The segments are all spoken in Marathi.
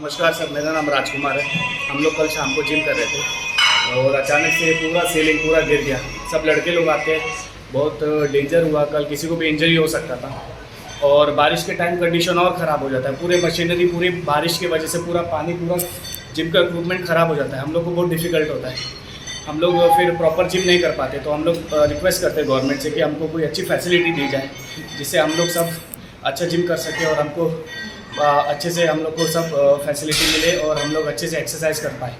नमस्कार सर, मेरा नाम राजकुमार है। हम लोग कल शाम को जिम कर रहे थे और अचानक से पूरा सीलिंग पूरा गिर गया। सब लड़के लोग आते हैं, बहुत डेंजर हुआ। कल किसी को भी इंजरी हो सकता था और बारिश के टाइम कंडीशन और ख़राब हो जाता है। पूरे मशीनरी पूरी बारिश की वजह से पूरा पानी पूरा जिम का इक्विपमेंट ख़राब हो जाता है। हम लोग को बहुत डिफ़िकल्ट होता है। हम लोग फिर प्रॉपर जिम नहीं कर पाते, तो हम लोग रिक्वेस्ट करते हैं गवर्नमेंट से कि हमको कोई अच्छी फैसिलिटी दी जाए जिससे हम लोग सब अच्छा जिम कर सकें और हमको अच्छे से हम लोग को सब फैसिलिटी मिले और हम लोग अच्छे से एक्सरसाइज कर पाए।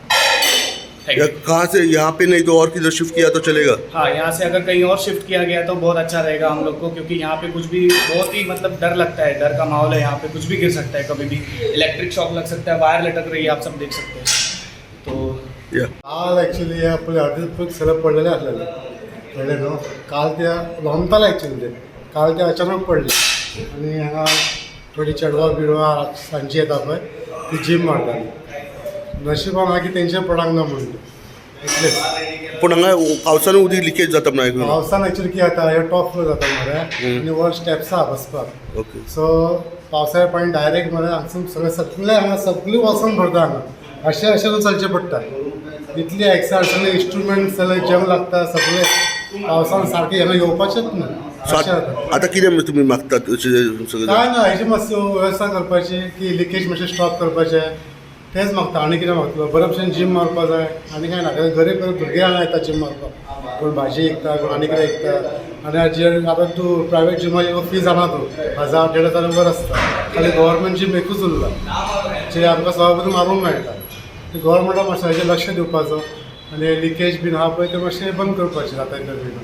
कहाँ से यहाँ पे नहीं तो और किधर शिफ्ट किया तो चलेगा? हाँ, यहाँ से अगर कहीं और शिफ्ट किया गया तो बहुत अच्छा रहेगा हम लोग को, क्योंकि यहाँ पे कुछ भी बहुत ही मतलब डर लगता है। डर का माहौल है, यहाँ पे कुछ भी गिर सकता है, कभी भी इलेक्ट्रिक शॉक लग सकता है, वायर लटक रही है, आप सब देख सकते हैं। तो काल ॲक्च्युली आपले अर्धेक सलग पडलेले असलेले कळले न्हू. काल त्या लोमताले ॲक्च्युली ते काल ते अचानक पडले आणि हांगा थोडी चेडवां बिडवां सांजची येता पळय ती जिम मारताली. नशिबान आहा की तेंचे पडांक ना म्हणून इतलेच. पण हांगा पावसानं उदीक लिकेज जाता म्हणून ऐकलं. पावसान ॲक्च्युली कितें जाता हे टॉप फ्लोर जाता मरे आनी वर स्टेप्स आहा बसपाक. ओके. सो पावसाळ्या पाणी डायरेक्ट मरे हांगसून सगळे हांगा सगळी वचून भरता हांगा. अशें चलचें पडटा. इतली एक्सरसाइज सगळे इन्स्ट्रुमेंट सगळे जम लागता सगळे पावसान सारखे हांगा येवपाचेच ना. अशें जाता. आता कितें म्हणजे तुम्ही मागतात सगळं? काय ना हेची मातशी वेवस्था करपाची की लिकेज मातशें स्टॉप करपाचें तेच मागता. आनी कितें मागता बरे भशेन जिम मारपा जाय आनी काय ना. घरी भुरगे हांगा येता जिम मारपाक. कोण भाजी विकता, कोण आनी कितें विकता. आनी जे आतां तूं प्रायवेट जिमाची फी जाणा तूं 1000-1500 वर आसता. खाली गव्हर्मेंट जिम एकूच उरला जे आमकां सभापती मारूंक मेळटा. गव्हर्मेंटाक मातशें हेजेर लक्ष दिवपाचो आनी लिकेज बीन आहा पळय तें मातशें बंद करपाचें जाता तितलें.